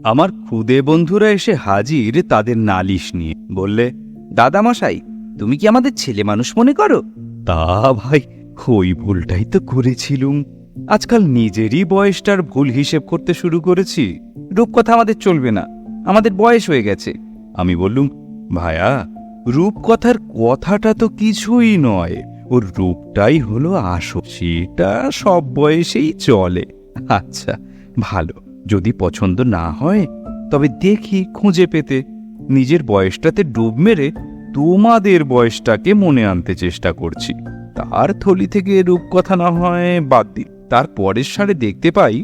আমার খুদে বন্ধুরা এসে হাজির তাদের নালিশ নিয়ে। বললে, দাদামশাই, তুমি কি আমাদের ছেলে মানুষ মনে করো? তা ভাই, ওই ভুলটাই তো করেছিলুম। আজকাল নিজেরই বয়সটার ভুল হিসেব করতে শুরু করেছি। রূপকথা আমাদের চলবে না, আমাদের বয়স হয়ে গেছে। আমি বললুম, ভায়া, রূপকথার কথাটা তো কিছুই নয়, ওর রূপটাই হলো আসল, সেটা সব বয়সেই চলে। আচ্ছা ভালো, যদি পছন্দ না হয় তবে দেখি খুঁজে পেতে। নিজের বয়সটাতে ডুব মেরে তোমাদের বয়সটাকে মনে আনতে চেষ্টা করছি। তার থলি থেকে রূপকথা না হয় বাদ দিই। তার পরের সারে দেখতে পাই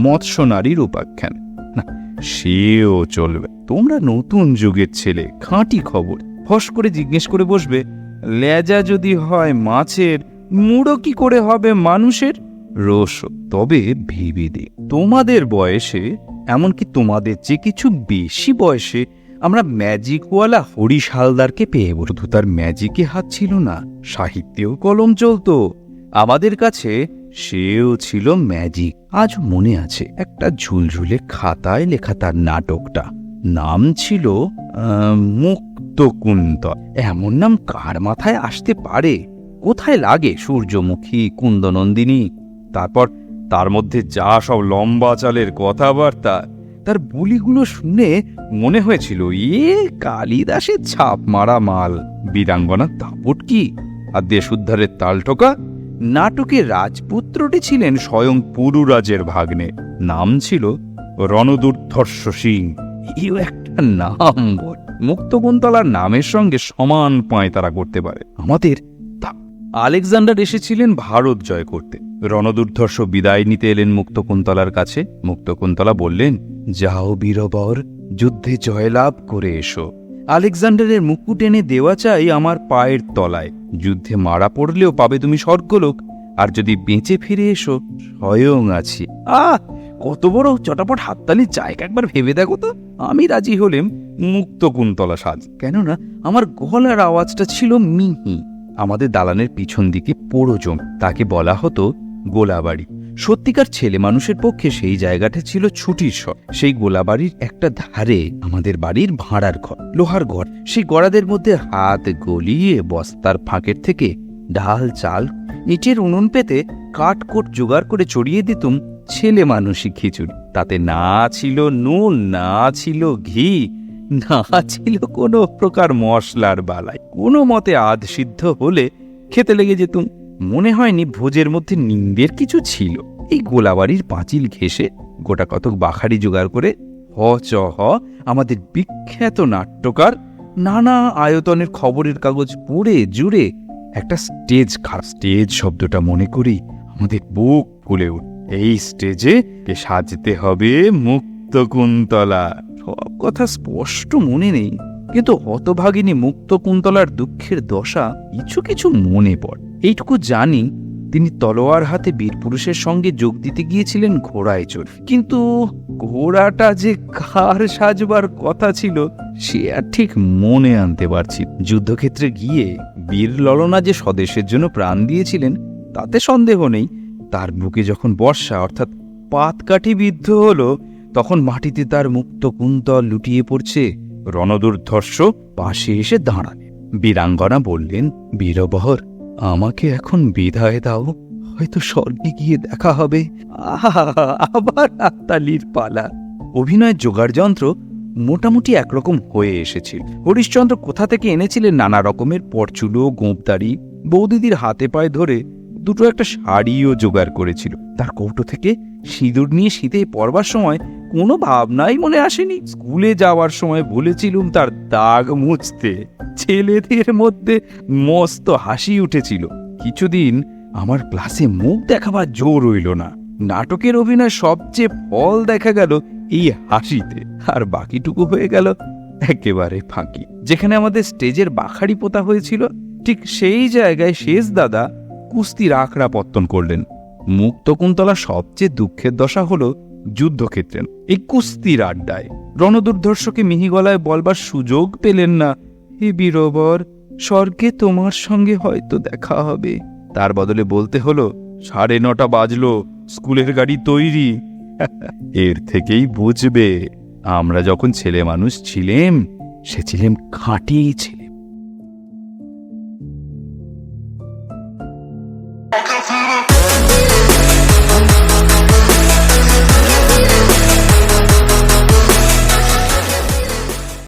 মৎস্য নারীর উপাখ্যান। না, সেও চলবে। তোমরা নতুন যুগের ছেলে, খাঁটি খবর। ফস করে জিজ্ঞেস করে বসবে, লেজা যদি হয় মাছের, মুড়ো কি করে হবে মানুষের? রস। তবে ভেবে দে, তোমাদের বয়সে, এমনকি তোমাদের যে কিছু বেশি বয়সে, আমরা ম্যাজিকওয়ালা হরিশ হালদারকে পেয়ে বসে। শুধু তার ম্যাজিকে হাত ছিল না, সাহিত্যেও কলম চলত আমাদের কাছে। সেও ছিল ম্যাজিক। আজ মনে আছে একটা ঝুলঝুলে খাতায় লেখা তার নাটকটা। নাম ছিল মুক্তকুন্তল। এমন নাম কার মাথায় আসতে পারে? কোথায় লাগে সূর্যমুখী, কুন্দনন্দিনী? তারপর তার মধ্যে যা সব লম্বা চালের কথাবার্তা, তার বলিগুলো শুনে মনে হয়েছিল কালিদাসের ছাপ মারা মাল। বীরাঙ্গনার দাপট কি, আর দেশ উদ্ধারের তালটোকা। নাটকে রাজপুত্রটি ছিলেন স্বয়ং পুরুরাজের ভাগ্নে। নাম ছিল রণদুর্ধর্ষ সিং। এও একটা নাম বল। মুক্তকুন্তলার নামের সঙ্গে সমান পাঁয়তারা করতে পারে আমাদের। আলেকজান্ডার এসেছিলেন ভারত জয় করতে। রণদুর্ধর্ষ বিদায় নিতে এলেন মুক্তকুন্তলার কাছে। মুক্তকুন্তলা বললেন, যাও বীরবর, যুদ্ধে জয়লাভ করে এসো। আলেকজান্ডারের মুকুট এনে দেওয়া চাই আমার পায়ের তলায়। যুদ্ধে মারা পড়লেও পাবে তুমি স্বর্গলোক, আর যদি বেঁচে ফিরে এসো, স্বয়ং আছি। কত বড় চটাপট হাততালির জায়গা, একবার ভেবে দেখো তো। আমি রাজি হলেম মুক্তকুন্তলা সাজ, কেননা আমার গলার আওয়াজটা ছিল মিহি। আমাদের দালানের পিছন দিকে পোড়ো জমি, তাকে বলা হতো গোলাবাড়ি। সত্যিকার ছেলে মানুষের পক্ষে সেই জায়গাটা ছিল ছুটির শট। সেই গোলাবাড়ির একটা ধারে আমাদের বাড়ির ভাড়ার ঘর, লোহার ঘর। সেই গড়াদের মধ্যে হাত গলিয়ে বস্তার ফাঁকের থেকে ডাল, চাল, ইটের উনুন পেতে কাঠকোট জোগাড় করে চড়িয়ে দিতুম ছেলে মানুষই খিচুড়ি। তাতে না ছিল নুন, না ছিল ঘি, না ছিল কোনো প্রকার মশলার বালাই। কোনো মতে আধ সিদ্ধ হলে খেতে লেগে যেতুম। মনে হয়নি ভোজের মধ্যে নিন্দের কিছু ছিল। এই গোলাবাড়ির পাঁচিল ঘেঁষে গোটা কতক বাখারি জোগাড় করে আমাদের বিখ্যাত নাট্যকার নানা আয়তনের খবরের কাগজ পড়ে জুড়ে একটা স্টেজ স্টেজ শব্দটা মনে করি আমাদের বুক ফুলে উঠ। এই স্টেজে সাজতে হবে মুক্তকুন্তলা। সব কথা স্পষ্ট মনে নেই, কিন্তু হতভাগিনী মুক্তকুন্তলার দুঃখের দশা কিছু কিছু মনে পড়ে। এইটুকু জানি, তিনি তলোয়ার হাতে বীরপুরুষের সঙ্গে যোগ দিতে গিয়েছিলেন ঘোড়ায় চড়ে। কিন্তু ঘোড়াটা যে কার সাজবার কথা ছিল সে আর ঠিক মনে আনতে পারছি। যুদ্ধক্ষেত্রে গিয়ে বীর ললনা যে স্বদেশের জন্য প্রাণ দিয়েছিলেন তাতে সন্দেহ নেই। তার বুকে যখন বর্ষা অর্থাৎ পাতকাঠি বিদ্ধ হলো, তখন মাটিতে তার মুক্তকুন্তল লুটিয়ে পড়ছে। রণদুর্ধর্ষ পাশে এসে দাঁড়ালেন। বীরাঙ্গনা বললেন, বীরবর, আমাকে এখন বিদায় দাও, হয়তো স্বর্গে গিয়ে দেখা হবে। আবার হাততালির পালা। অভিনয়ের জোগাড় যন্ত্র মোটামুটি একরকম হয়ে এসেছিল। হরিশ্চন্দ্র কোথা থেকে এনেছিলেন নানা রকমের পরচুলো, গোঁপদারি। বৌদিদির হাতে পায়ে ধরে দুটো একটা শাড়িও জোগাড় করেছিল। তার কৌটো থেকে সিঁদুর নিয়ে শীতে পরবার সময় কোনো ভাবনাই মনে আসেনি। স্কুলে যাওয়ার সময় বলেছিলুম তার দাগ মুছতে। ছেলেদের মধ্যে মস্ত হাসি উঠেছিল। কিছুদিন আমার ক্লাসে মুখ দেখাবার জোর রইল না। নাটকের অভিনয় সবচেয়ে ফল দেখা গেল এই হাসিতে, আর বাকিটুকু হয়ে গেল একেবারে ফাঁকি। যেখানে আমাদের স্টেজের বাখারি পোতা হয়েছিল, ঠিক সেই জায়গায় শেষ দাদা কুস্তির আখড়া পত্তন করলেন। মুক্তকুন্তলা সবচেয়ে দুঃখের দশা হলো যুদ্ধক্ষেত্রে এই কুস্তির আড্ডায়। রণদুর্ধর্ষকে মিহি গলায় বলবার সুযোগ পেলেন না, হে বীরবর, স্বর্গে তোমার সঙ্গে হয়তো দেখা হবে। তার বদলে বলতে হলো, 9:30 বাজলো, স্কুলের গাড়ি তৈরি। এর থেকেই বুঝবে আমরা যখন ছেলে মানুষ ছিলেম, সে ছিলেম খাঁটি ছেলে।